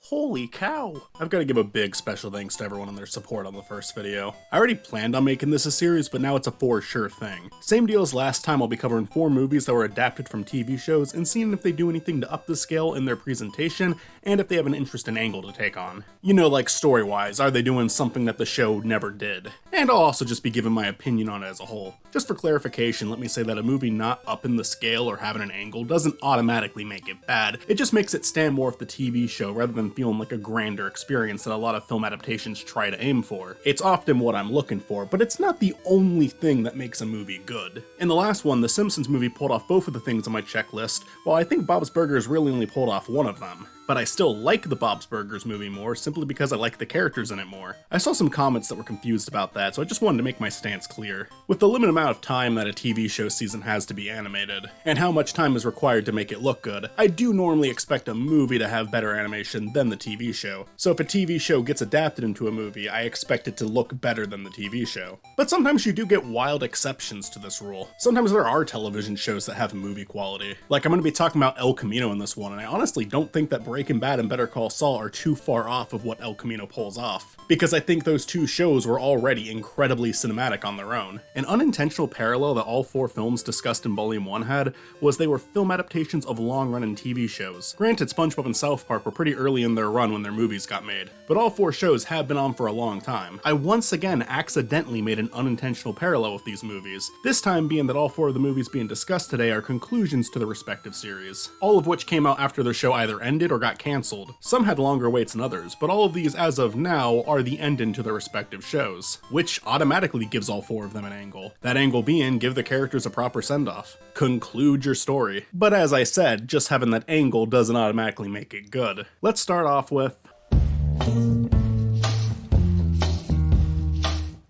Holy cow! I've got to give a big special thanks to everyone and their support on the first video. I already planned on making this a series, but now it's a for sure thing. Same deal as last time, I'll be covering 4 movies that were adapted from TV shows and seeing if they do anything to up the scale in their presentation and if they have an interesting angle to take on. You know, like story-wise, are they doing something that the show never did? And I'll also just be giving my opinion on it as a whole. Just for clarification, let me say that a movie not up in the scale or having an angle doesn't automatically make it bad. It just makes it stand more with the TV show rather than feeling like a grander experience that a lot of film adaptations try to aim for. It's often what I'm looking for, but it's not the only thing that makes a movie good. In the last one, the Simpsons movie pulled off both of the things on my checklist, while I think Bob's Burgers really only pulled off one of them. But I still like the Bob's Burgers movie more, simply because I like the characters in it more. I saw some comments that were confused about that, so I just wanted to make my stance clear. With the limited amount of time that a TV show season has to be animated, and how much time is required to make it look good, I do normally expect a movie to have better animation than the TV show. So if a TV show gets adapted into a movie, I expect it to look better than the TV show. But sometimes you do get wild exceptions to this rule. Sometimes there are television shows that have movie quality. Like, I'm going to be talking about El Camino in this one, and I honestly don't think that Breaking Bad and Better Call Saul are too far off of what El Camino pulls off, because I think those two shows were already incredibly cinematic on their own. An unintentional parallel that all 4 films discussed in Volume 1 had was they were film adaptations of long-running TV shows. Granted, SpongeBob and South Park were pretty early in their run when their movies got made, but all 4 shows have been on for a long time. I once again accidentally made an unintentional parallel with these movies, this time being that all 4 of the movies being discussed today are conclusions to the respective series, all of which came out after their show either ended or got canceled. Some had longer waits than others, but all of these as of now are the ending to their respective shows, which automatically gives all 4 of them an angle. That angle being, give the characters a proper send-off. Conclude your story. But as I said, just having that angle doesn't automatically make it good. Let's start off with...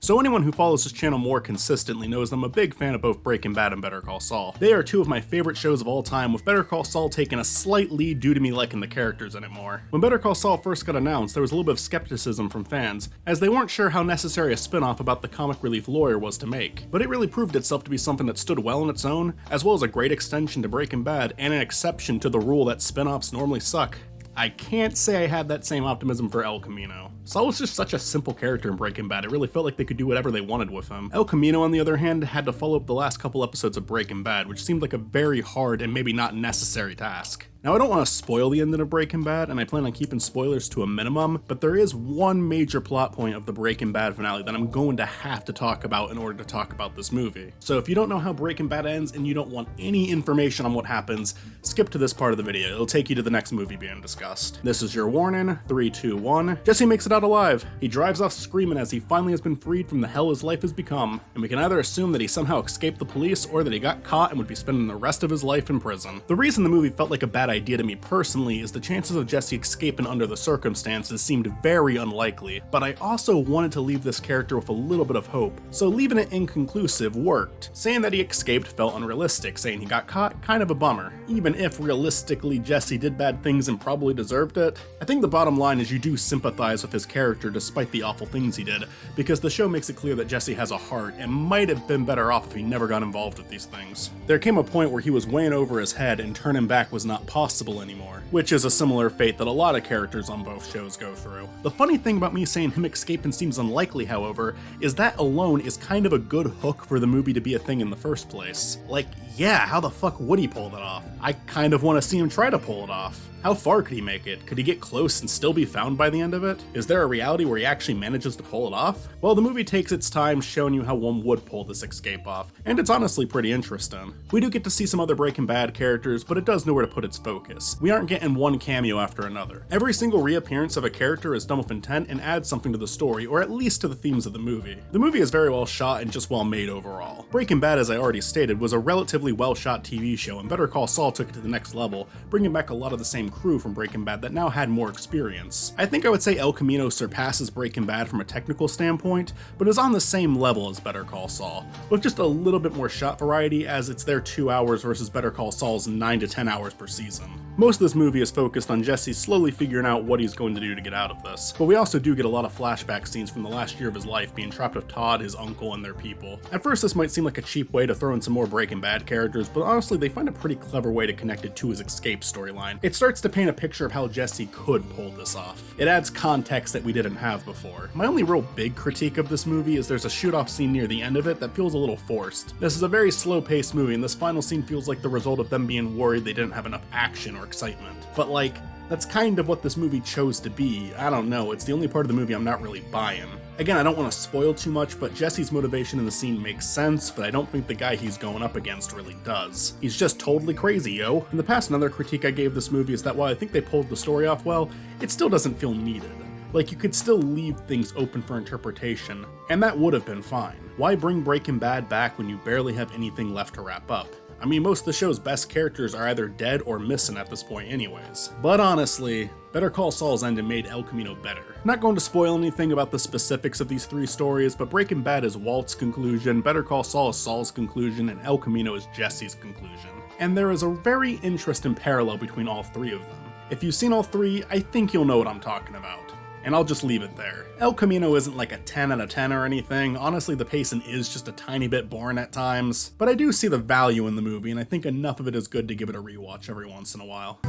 So anyone who follows this channel more consistently knows I'm a big fan of both Breaking Bad and Better Call Saul. They are 2 of my favorite shows of all time, with Better Call Saul taking a slight lead due to me liking the characters in it more. When Better Call Saul first got announced, there was a little bit of skepticism from fans, as they weren't sure how necessary a spin-off about the comic relief lawyer was to make. But it really proved itself to be something that stood well on its own, as well as a great extension to Breaking Bad, and an exception to the rule that spin-offs normally suck. I can't say I had that same optimism for El Camino. Saul was just such a simple character in Breaking Bad, it really felt like they could do whatever they wanted with him. El Camino, on the other hand, had to follow up the last couple episodes of Breaking Bad, which seemed like a very hard and maybe not necessary task. Now, I don't want to spoil the ending of Breaking Bad, and I plan on keeping spoilers to a minimum, but there is one major plot point of the Breaking Bad finale that I'm going to have to talk about in order to talk about this movie. So if you don't know how Breaking Bad ends and you don't want any information on what happens, skip to this part of the video. It'll take you to the next movie being discussed. This is your warning. 3, 2, 1. Jesse makes it out alive. He drives off screaming as he finally has been freed from the hell his life has become, and we can either assume that he somehow escaped the police or that he got caught and would be spending the rest of his life in prison. The reason the movie felt like a bad idea to me personally is the chances of Jesse escaping under the circumstances seemed very unlikely, but I also wanted to leave this character with a little bit of hope, so leaving it inconclusive worked. Saying that he escaped felt unrealistic, saying he got caught, kind of a bummer, even if realistically Jesse did bad things and probably deserved it. I think the bottom line is you do sympathize with his character despite the awful things he did, because the show makes it clear that Jesse has a heart and might have been better off if he never got involved with these things. There came a point where he was way over his head and turning back was not possible anymore, which is a similar fate that a lot of characters on both shows go through. The funny thing about me saying him escaping seems unlikely, however, is that alone is kind of a good hook for the movie to be a thing in the first place. Like, yeah, how the fuck would he pull that off? I kind of want to see him try to pull it off. How far could he make it? Could he get close and still be found by the end of it? Is there a reality where he actually manages to pull it off? Well, the movie takes its time showing you how one would pull this escape off, and it's honestly pretty interesting. We do get to see some other Breaking Bad characters, but it does know where to put its focus. We aren't getting one cameo after another. Every single reappearance of a character is done with intent and adds something to the story, or at least to the themes of the movie. The movie is very well shot and just well made overall. Breaking Bad, as I already stated, was a relatively well shot TV show, and Better Call Saul took it to the next level, bringing back a lot of the same crew from Breaking Bad that now had more experience. I think I would say El Camino surpasses Breaking Bad from a technical standpoint, but is on the same level as Better Call Saul, with just a little bit more shot variety as it's their 2 hours versus Better Call Saul's 9 to 10 hours per season. Most of this movie is focused on Jesse slowly figuring out what he's going to do to get out of this, but we also do get a lot of flashback scenes from the last year of his life being trapped with Todd, his uncle, and their people. At first this might seem like a cheap way to throw in some more Breaking Bad characters, but honestly they find a pretty clever way to connect it to his escape storyline. It starts to paint a picture of how Jesse could pull this off. It adds context that we didn't have before. My only real big critique of this movie is there's a shoot-off scene near the end of it that feels a little forced. This is a very slow-paced movie, and this final scene feels like the result of them being worried they didn't have enough action or excitement. But like, that's kind of what this movie chose to be. I don't know, it's the only part of the movie I'm not really buying. Again, I don't want to spoil too much, but Jesse's motivation in the scene makes sense, but I don't think the guy he's going up against really does. He's just totally crazy, yo. In the past, another critique I gave this movie is that while I think they pulled the story off well, it still doesn't feel needed. Like, you could still leave things open for interpretation, and that would have been fine. Why bring Breaking Bad back when you barely have anything left to wrap up? I mean, most of the show's best characters are either dead or missing at this point anyways. But honestly, Better Call Saul's ending made El Camino better. Not going to spoil anything about the specifics of these three stories, but Breaking Bad is Walt's conclusion, Better Call Saul is Saul's conclusion, and El Camino is Jesse's conclusion. And there is a very interesting parallel between all three of them. If you've seen all three, I think you'll know what I'm talking about. And I'll just leave it there. El Camino isn't like a 10 out of 10 or anything. Honestly, the pacing is just a tiny bit boring at times. But I do see the value in the movie, and I think enough of it is good to give it a rewatch every once in a while.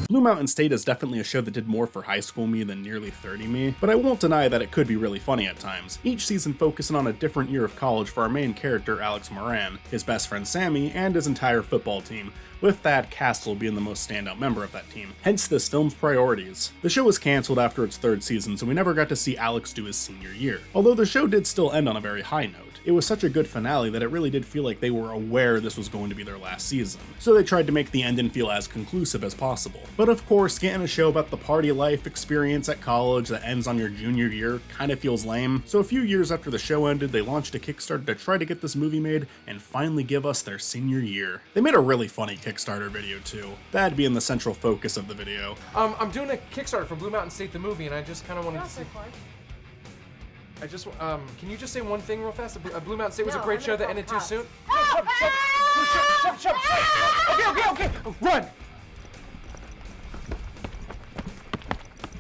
Blue Mountain State is definitely a show that did more for high school me than Nearly 30 me, but I won't deny that it could be really funny at times. Each season focusing on a different year of college for our main character Alex Moran, his best friend Sammy, and his entire football team, with Thad Castle being the most standout member of that team. Hence this film's priorities. The show was cancelled after its third season, so we never got to see Alex do his senior year. Although the show did still end on a very high note. It was such a good finale that it really did feel like they were aware this was going to be their last season, so they tried to make the ending feel as conclusive as possible. But of course, getting a show about the party life experience at college that ends on your junior year kind of feels lame, so a few years after the show ended, they launched a Kickstarter to try to get this movie made and finally give us their senior year. They made a really funny Kickstarter video too, that being the central focus of the video. I'm doing a Kickstarter for Blue Mountain State the movie, and I just kind of wanted to see. Can you just say one thing real fast? Blue Mountain State was a great show that ended too soon. Shut. Okay. Run!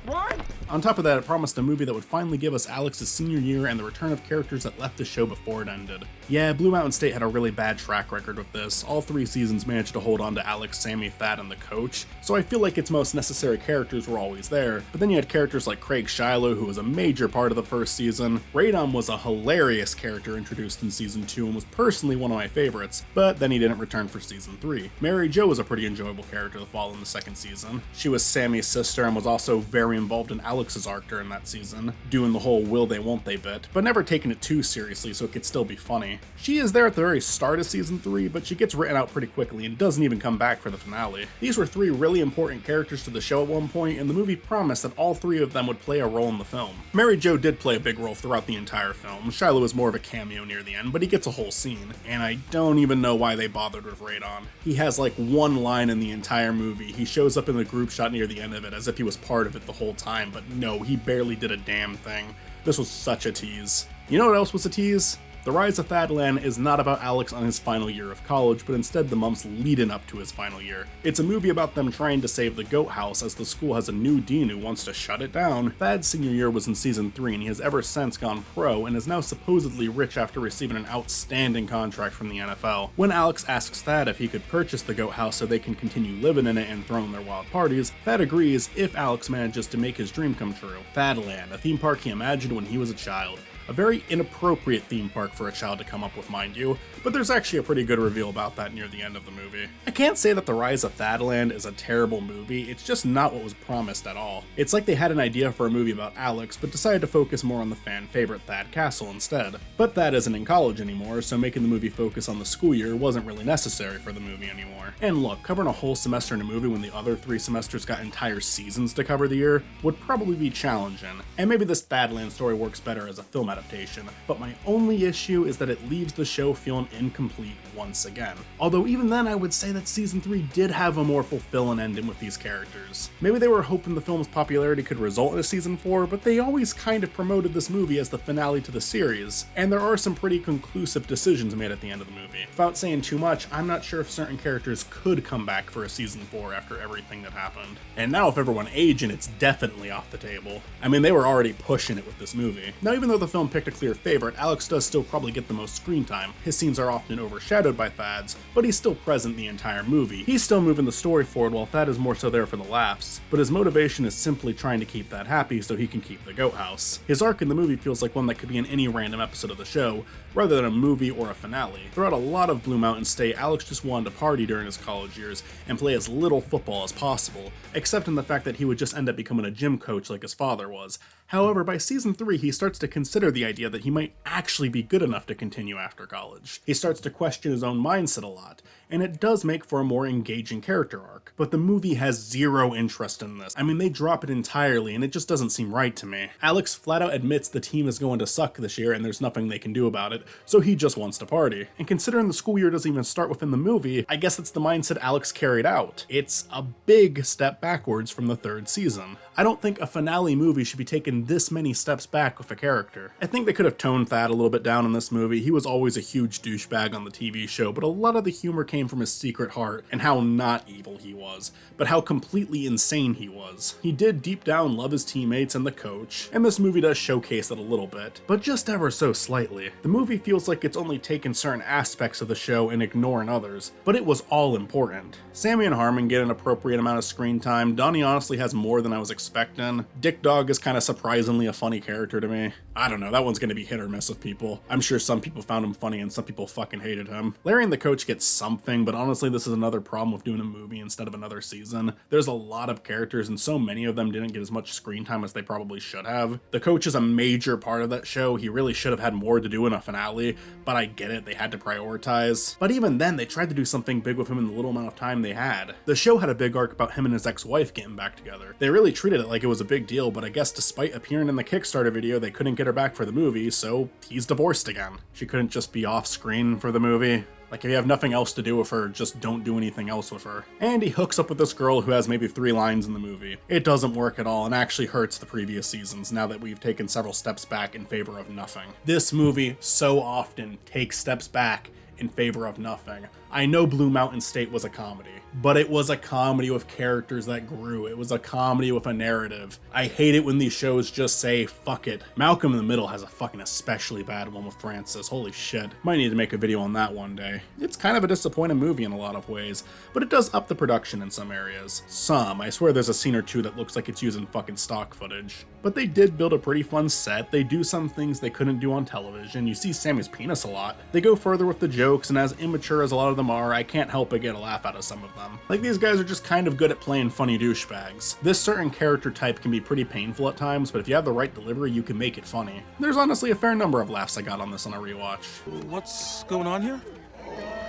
Run! On top of that, it promised a movie that would finally give us Alex's senior year and the return of characters that left the show before it ended. Yeah, Blue Mountain State had a really bad track record with this. All three seasons managed to hold on to Alex, Sammy, Thad, and the coach, so I feel like its most necessary characters were always there, but then you had characters like Craig Shiloh, who was a major part of the first season. Radon was a hilarious character introduced in season 2 and was personally one of my favorites, but then he didn't return for season 3. Mary Jo was a pretty enjoyable character to follow in the second season. She was Sammy's sister and was also very involved in Alex's arc during that season, doing the whole will they won't they bit, but never taking it too seriously so it could still be funny. She is there at the very start of season 3, but she gets written out pretty quickly and doesn't even come back for the finale. These were three really important characters to the show at one point, and the movie promised that all three of them would play a role in the film. Mary Jo did play a big role throughout the entire film. Shiloh was more of a cameo near the end, but he gets a whole scene, and I don't even know why they bothered with Radon. He has like one line in the entire movie. He shows up in the group shot near the end of it as if he was part of it the whole time, but no, he barely did a damn thing. This was such a tease. You know what else was a tease? The Rise of Thadland is not about Alex on his final year of college, but instead the months leading up to his final year. It's a movie about them trying to save the Goat House as the school has a new dean who wants to shut it down. Thad's senior year was in season 3 and he has ever since gone pro and is now supposedly rich after receiving an outstanding contract from the NFL. When Alex asks Thad if he could purchase the Goat House so they can continue living in it and throwing their wild parties, Thad agrees if Alex manages to make his dream come true. Thadland, a theme park he imagined when he was a child. A very inappropriate theme park for a child to come up with, mind you, but there's actually a pretty good reveal about that near the end of the movie. I can't say that The Rise of Thadland is a terrible movie, it's just not what was promised at all. It's like they had an idea for a movie about Alex, but decided to focus more on the fan favorite Thad Castle instead. But Thad isn't in college anymore, so making the movie focus on the school year wasn't really necessary for the movie anymore. And look, covering a whole semester in a movie when the other 3 semesters got entire seasons to cover the year would probably be challenging, and maybe this Thadland story works better as a film adaptation, but my only issue is that it leaves the show feeling incomplete once again. Although even then I would say that season 3 did have a more fulfilling ending with these characters. Maybe they were hoping the film's popularity could result in a season 4, but they always kind of promoted this movie as the finale to the series, and there are some pretty conclusive decisions made at the end of the movie. Without saying too much, I'm not sure if certain characters could come back for a season 4 after everything that happened. And now with everyone aging, it's definitely off the table. I mean, they were already pushing it with this movie. Now, even though the film picked a clear favorite, Alex does still probably get the most screen time. His scenes are often overshadowed by Thad's, but he's still present the entire movie. He's still moving the story forward while Thad is more so there for the laughs, but his motivation is simply trying to keep Thad happy so he can keep the goat house. His arc in the movie feels like one that could be in any random episode of the show, rather than a movie or a finale. Throughout a lot of Blue Mountain State, Alex just wanted to party during his college years and play as little football as possible, except in the fact that he would just end up becoming a gym coach like his father was. However, by season 3, he starts to consider the idea that he might actually be good enough to continue after college. He starts to question his own mindset a lot, and it does make for a more engaging character arc. But the movie has zero interest in this. I mean, they drop it entirely, and it just doesn't seem right to me. Alex flat out admits the team is going to suck this year and there's nothing they can do about it, so he just wants to party. And considering the school year doesn't even start within the movie, I guess it's the mindset Alex carried out. It's a big step backwards from the 3rd season. I don't think a finale movie should be taking this many steps back with a character. I think they could have toned Thad a little bit down in this movie. He was always a huge douchebag on the TV show, but a lot of the humor came from his secret heart and how not evil he was, but how completely insane he was. He did deep down love his teammates and the coach, and this movie does showcase it a little bit, but just ever so slightly. The movie feels like it's only taken certain aspects of the show and ignoring others, but it was all important. Sammy and Harmon get an appropriate amount of screen time. Donnie honestly has more than I was expecting. Dick Dog is kind of surprisingly a funny character to me. I don't know, that one's gonna be hit or miss with people. I'm sure some people found him funny and some people fucking hated him. Larry and the coach get something, but honestly this is another problem with doing a movie instead of another season. There's a lot of characters and so many of them didn't get as much screen time as they probably should have. The coach is a major part of that show. He really should have had more to do in a finale, but I get it, they had to prioritize. But even then, they tried to do something big with him in the little amount of time they had. The show had a big arc about him and his ex-wife getting back together. They really treated it like it was a big deal, but I guess despite appearing in the Kickstarter video, they couldn't get her back for the movie, so he's divorced again. She couldn't just be off screen for the movie. Like, if you have nothing else to do with her, just don't do anything else with her. And he hooks up with this girl who has maybe 3 lines in the movie. It doesn't work at all and actually hurts the previous seasons now that we've taken several steps back in favor of nothing. This movie so often takes steps back in favor of nothing. I know Blue Mountain State was a comedy, but it was a comedy with characters that grew. It was a comedy with a narrative. I hate it when these shows just say, fuck it. Malcolm in the Middle has a fucking especially bad one with Francis. Holy shit. Might need to make a video on that one day. It's kind of a disappointing movie in a lot of ways, but it does up the production in some areas. Some. I swear there's a scene or two that looks like it's using fucking stock footage. But they did build a pretty fun set. They do some things they couldn't do on television. You see Sammy's penis a lot. They go further with the jokes, and as immature as a lot of them are, I can't help but get a laugh out of some of them. Like, these guys are just kind of good at playing funny douchebags. This certain character type can be pretty painful at times, but if you have the right delivery, you can make it funny. There's honestly a fair number of laughs I got on this on a rewatch. What's going on here?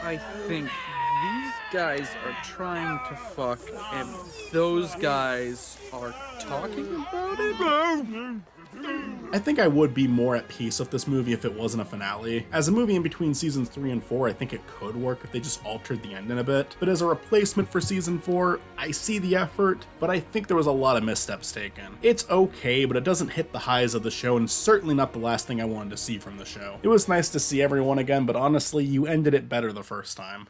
I think these guys are trying to fuck, and those guys are talking about it? I think I would be more at peace with this movie if it wasn't a finale. As a movie in between seasons 3 and 4, I think it could work if they just altered the ending a bit. But as a replacement for season 4, I see the effort, but I think there was a lot of missteps taken. It's okay, but it doesn't hit the highs of the show, and certainly not the last thing I wanted to see from the show. It was nice to see everyone again, but honestly, you ended it better the first time.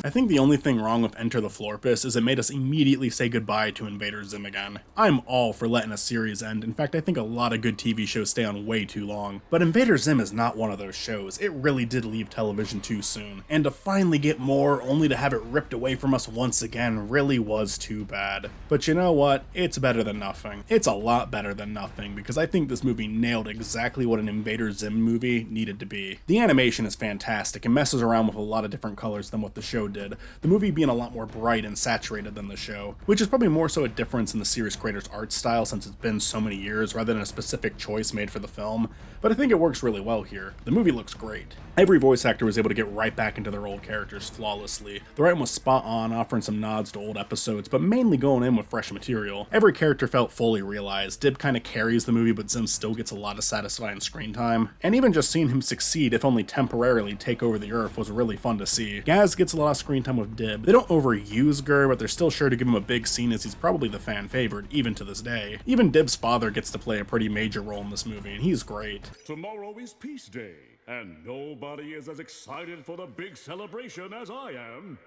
I think the only thing wrong with Enter the Florpus is it made us immediately say goodbye to Invader Zim again. I'm all for letting a series end. In fact, I think a lot of good TV shows stay on way too long. But Invader Zim is not one of those shows. It really did leave television too soon. And to finally get more, only to have it ripped away from us once again, really was too bad. But you know what? It's better than nothing. It's a lot better than nothing, because I think this movie nailed exactly what an Invader Zim movie needed to be. The animation is fantastic and messes around with a lot of different colors than what the show did, the movie being a lot more bright and saturated than the show, which is probably more so a difference in the series creator's art style since it's been so many years rather than a specific choice made for the film, but I think it works really well here. The movie looks great. Every voice actor was able to get right back into their old characters flawlessly. The writing was spot on, offering some nods to old episodes, but mainly going in with fresh material. Every character felt fully realized. Dib kinda carries the movie, but Zim still gets a lot of satisfying screen time. And even just seeing him succeed, if only temporarily, take over the Earth was really fun to see. Gaz gets a lot of screen time with Dib. They don't overuse Gur, but they're still sure to give him a big scene as he's probably the fan favorite, even to this day. Even Dib's father gets to play a pretty major role in this movie, and he's great. Tomorrow is Peace Day, and nobody is as excited for the big celebration as I am.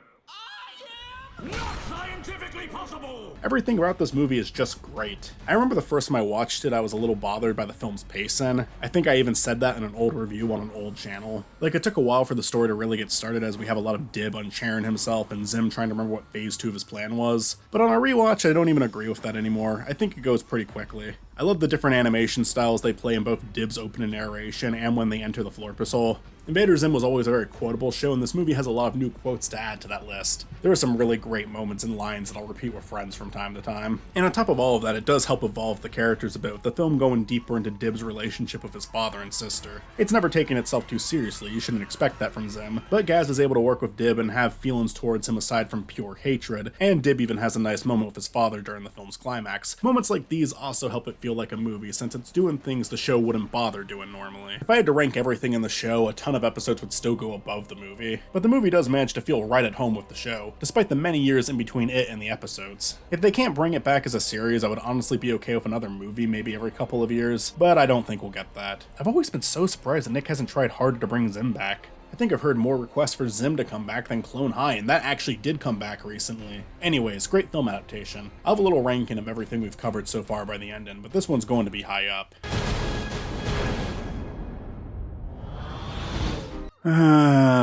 Not scientifically possible! Everything about this movie is just great. I remember the first time I watched it, I was a little bothered by the film's pacing. I think I even said that in an old review on an old channel. Like, it took a while for the story to really get started as we have a lot of Dib unchairing himself and Zim trying to remember what phase 2 of his plan was. But on a rewatch, I don't even agree with that anymore. I think it goes pretty quickly. I love the different animation styles they play in both Dib's opening narration and when they enter the Floor Patrol. Invader Zim was always a very quotable show, and this movie has a lot of new quotes to add to that list. There are some really great moments and lines that I'll repeat with friends from time to time. And on top of all of that, it does help evolve the characters a bit, with the film going deeper into Dib's relationship with his father and sister. It's never taken itself too seriously, you shouldn't expect that from Zim, but Gaz is able to work with Dib and have feelings towards him aside from pure hatred, and Dib even has a nice moment with his father during the film's climax. Moments like these also help it feel like a movie, since it's doing things the show wouldn't bother doing normally. If I had to rank everything in the show, a ton of episodes would still go above the movie, but the movie does manage to feel right at home with the show, despite the many years in between it and the episodes. If they can't bring it back as a series, I would honestly be okay with another movie maybe every couple of years, but I don't think we'll get that. I've always been so surprised that Nick hasn't tried harder to bring Zim back. I think I've heard more requests for Zim to come back than Clone High, and that actually did come back recently. Anyways, great film adaptation. I'll have a little ranking of everything we've covered so far by the ending, but this one's going to be high up.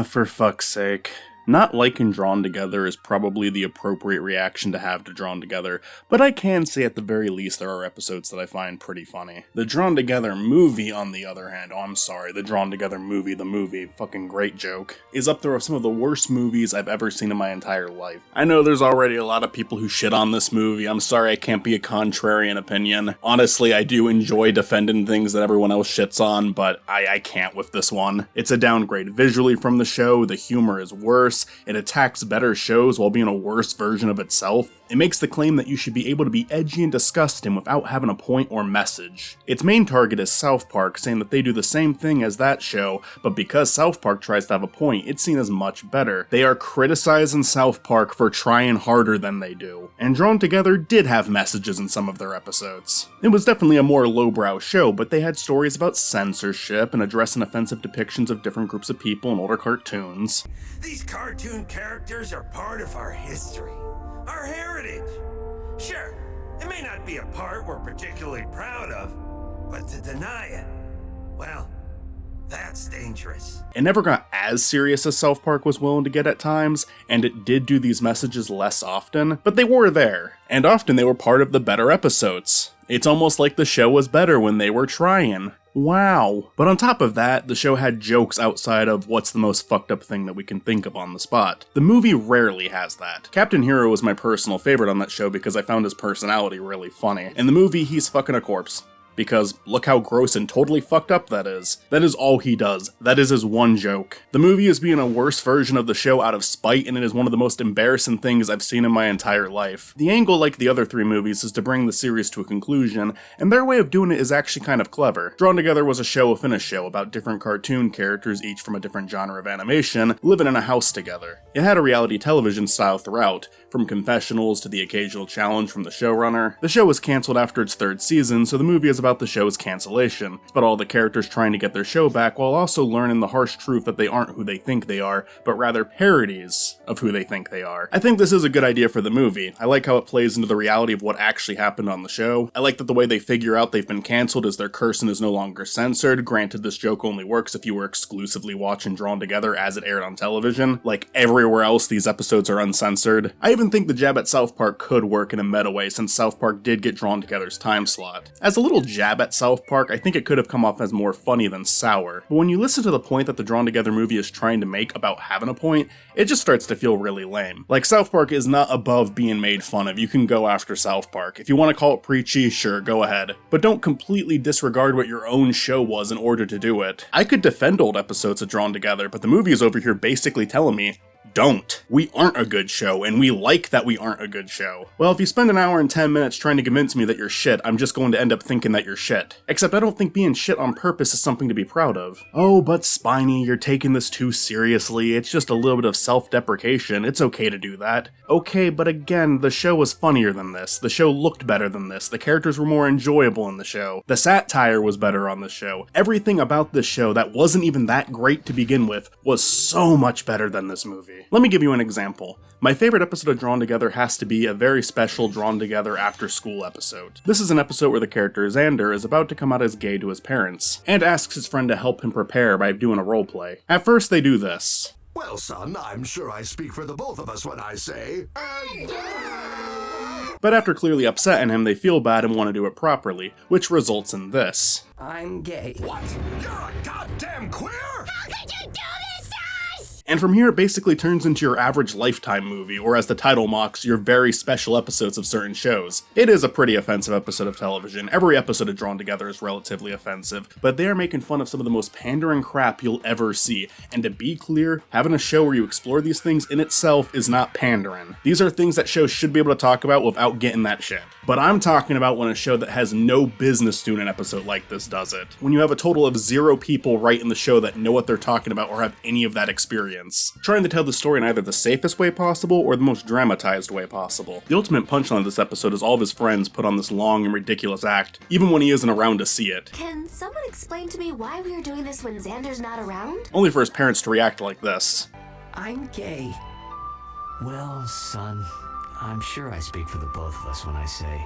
For fuck's sake. Not liking Drawn Together is probably the appropriate reaction to have to Drawn Together, but I can say at the very least there are episodes that I find pretty funny. The Drawn Together movie, on the other hand, the Drawn Together movie, the movie, fucking great joke, is up there with some of the worst movies I've ever seen in my entire life. I know there's already a lot of people who shit on this movie, I'm sorry I can't be a contrarian opinion. Honestly, I do enjoy defending things that everyone else shits on, but I can't with this one. It's a downgrade visually from the show, the humor is worse, it attacks better shows while being a worse version of itself. It makes the claim that you should be able to be edgy and disgusting without having a point or message. Its main target is South Park, saying that they do the same thing as that show, but because South Park tries to have a point, it's seen as much better. They are criticizing South Park for trying harder than they do. And Drawn Together did have messages in some of their episodes. It was definitely a more lowbrow show, but they had stories about censorship and addressing offensive depictions of different groups of people in older cartoons. These cartoon characters are part of our history, our heritage. Sure, it may not be a part we're particularly proud of, but to deny it, well, that's dangerous. It never got as serious as South Park was willing to get at times, and it did do these messages less often, but they were there, and often they were part of the better episodes. It's almost like the show was better when they were trying. Wow. But on top of that, the show had jokes outside of what's the most fucked up thing that we can think of on the spot. The movie rarely has that. Captain Hero was my personal favorite on that show because I found his personality really funny. In the movie, he's fucking a corpse. Because look how gross and totally fucked up that is. That is all he does. That is his one joke. The movie is being a worse version of the show out of spite, and it is one of the most embarrassing things I've seen in my entire life. The angle, like the other three movies, is to bring the series to a conclusion, and their way of doing it is actually kind of clever. Drawn Together was a show within a show about different cartoon characters, each from a different genre of animation, living in a house together. It had a reality television style throughout, from confessionals to the occasional challenge from the showrunner. The show was cancelled after its third season, so the movie is about the show's cancellation. It's about all the characters trying to get their show back while also learning the harsh truth that they aren't who they think they are, but rather parodies of who they think they are. I think this is a good idea for the movie. I like how it plays into the reality of what actually happened on the show. I like that the way they figure out they've been cancelled is their cursing is no longer censored. Granted, this joke only works if you were exclusively watching Drawn Together as it aired on television. Like everywhere else, these episodes are uncensored. I even think the jab at South Park could work in a meta way, since South Park did get Drawn Together's time slot. As a little jab at South Park, I think it could have come off as more funny than sour. But when you listen to the point that the Drawn Together movie is trying to make about having a point, it just starts to feel really lame. Like, South Park is not above being made fun of. You can go after South Park. If you want to call it preachy, sure, go ahead. But don't completely disregard what your own show was in order to do it. I could defend old episodes of Drawn Together, but the movie is over here basically telling me, don't. We aren't a good show, and we like that we aren't a good show. Well, if you spend an hour and 10 minutes trying to convince me that you're shit, I'm just going to end up thinking that you're shit. Except I don't think being shit on purpose is something to be proud of. Oh, but Spiny, you're taking this too seriously. It's just a little bit of self-deprecation. It's okay to do that. Okay, but again, the show was funnier than this. The show looked better than this. The characters were more enjoyable in the show. The satire was better on the show. Everything about this show that wasn't even that great to begin with was so much better than this movie. Let me give you an example. My favorite episode of Drawn Together has to be a very special Drawn Together after school episode. This is an episode where the character Xander is about to come out as gay to his parents, and asks his friend to help him prepare by doing a roleplay. At first they do this. Well, son, I'm sure I speak for the both of us when I say... But after clearly upsetting him, they feel bad and want to do it properly, which results in this. I'm gay. What? You're a goddamn queer? How could you do this to us? And from here it basically turns into your average Lifetime movie, or as the title mocks, your very special episodes of certain shows. It is a pretty offensive episode of television. Every episode of Drawn Together is relatively offensive, but they are making fun of some of the most pandering crap you'll ever see. And to be clear, having a show where you explore these things in itself is not pandering. These are things that shows should be able to talk about without getting that shit. But I'm talking about when a show that has no business doing an episode like this does it. When you have a total of 0 people writing the show that know what they're talking about or have any of that experience. Trying to tell the story in either the safest way possible or the most dramatized way possible. The ultimate punchline of this episode is all of his friends put on this long and ridiculous act, even when he isn't around to see it. Can someone explain to me why we are doing this when Xander's not around? Only for his parents to react like this. I'm gay. Well, son, I'm sure I speak for the both of us when I say...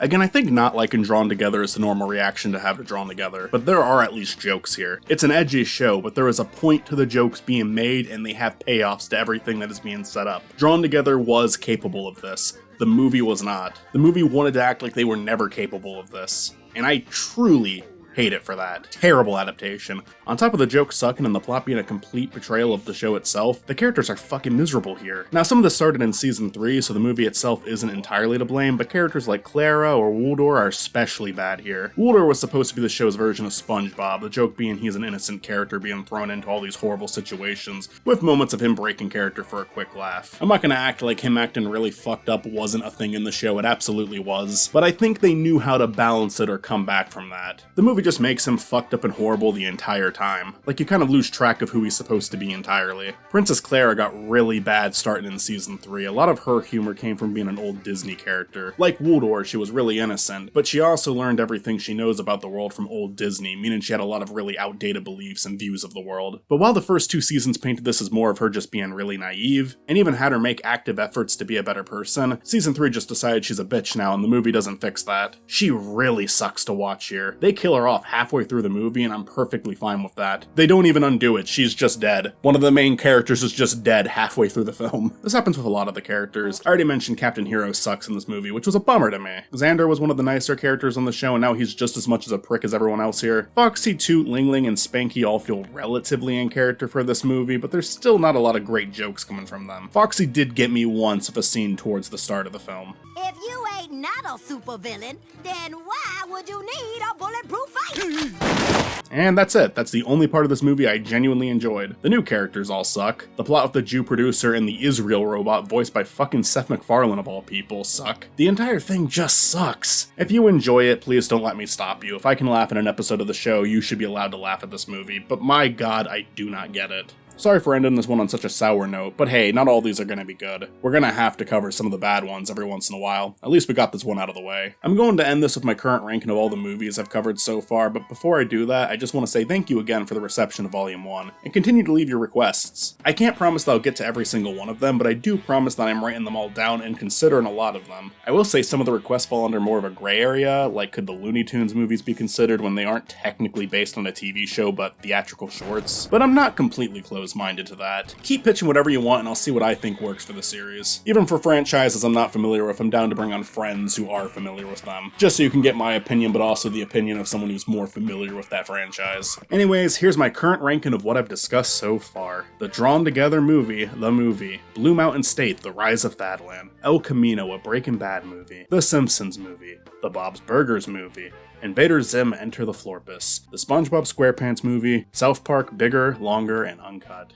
Again, I think not liking Drawn Together is the normal reaction to have to Drawn Together, but there are at least jokes here. It's an edgy show, but there is a point to the jokes being made and they have payoffs to everything that is being set up. Drawn Together was capable of this. The movie was not. The movie wanted to act like they were never capable of this. And I truly hate it for that. Terrible adaptation. On top of the joke sucking and the plot being a complete betrayal of the show itself, the characters are fucking miserable here. Now, some of this started in season 3, so the movie itself isn't entirely to blame, but characters like Clara or Waldor are especially bad here. Waldor was supposed to be the show's version of SpongeBob, the joke being he's an innocent character being thrown into all these horrible situations, with moments of him breaking character for a quick laugh. I'm not gonna act like him acting really fucked up wasn't a thing in the show, it absolutely was, but I think they knew how to balance it or come back from that. The movie just makes him fucked up and horrible the entire time. Like, you kind of lose track of who he's supposed to be entirely. Princess Clara got really bad starting in season 3. A lot of her humor came from being an old Disney character. Like Waldor, she was really innocent, but she also learned everything she knows about the world from old Disney, meaning she had a lot of really outdated beliefs and views of the world. But while the first 2 seasons painted this as more of her just being really naive, and even had her make active efforts to be a better person, season 3 just decided she's a bitch now and the movie doesn't fix that. She really sucks to watch here. They kill her off halfway through the movie and I'm perfectly fine with that. They don't even undo it, she's just dead. One of the main characters is just dead halfway through the film. This happens with a lot of the characters. I already mentioned Captain Hero sucks in this movie, which was a bummer to me. Xander was one of the nicer characters on the show and now he's just as much as a prick as everyone else here. Foxy, Toot, Ling Ling, and Spanky all feel relatively in character for this movie, but there's still not a lot of great jokes coming from them. Foxy did get me once with a scene towards the start of the film. If you ain't not a supervillain, then why would you need a bulletproof face? And that's it. That's the only part of this movie I genuinely enjoyed. The new characters all suck. The plot with the Jew producer and the Israel robot voiced by fucking Seth MacFarlane of all people suck. The entire thing just sucks. If you enjoy it, please don't let me stop you. If I can laugh at an episode of the show, you should be allowed to laugh at this movie, but my god, I do not get it. Sorry for ending this one on such a sour note, but hey, not all these are gonna be good. We're gonna have to cover some of the bad ones every once in a while. At least we got this one out of the way. I'm going to end this with my current ranking of all the movies I've covered so far, but before I do that, I just want to say thank you again for the reception of Volume 1, and continue to leave your requests. I can't promise that I'll get to every single one of them, but I do promise that I'm writing them all down and considering a lot of them. I will say some of the requests fall under more of a gray area, like could the Looney Tunes movies be considered when they aren't technically based on a TV show but theatrical shorts? But I'm not completely closed closed-minded to that. Keep pitching whatever you want and I'll see what I think works for the series. Even for franchises I'm not familiar with, I'm down to bring on friends who are familiar with them. Just so you can get my opinion, but also the opinion of someone who's more familiar with that franchise. Anyways, here's my current ranking of what I've discussed so far. The Drawn Together movie, The Movie. Blue Mountain State, The Rise of Thadland. El Camino, a Breaking Bad movie. The Simpsons movie. The Bob's Burgers movie. Invader Zim, Enter the Florpus. The SpongeBob SquarePants movie. South Park, Bigger, Longer, and Uncut.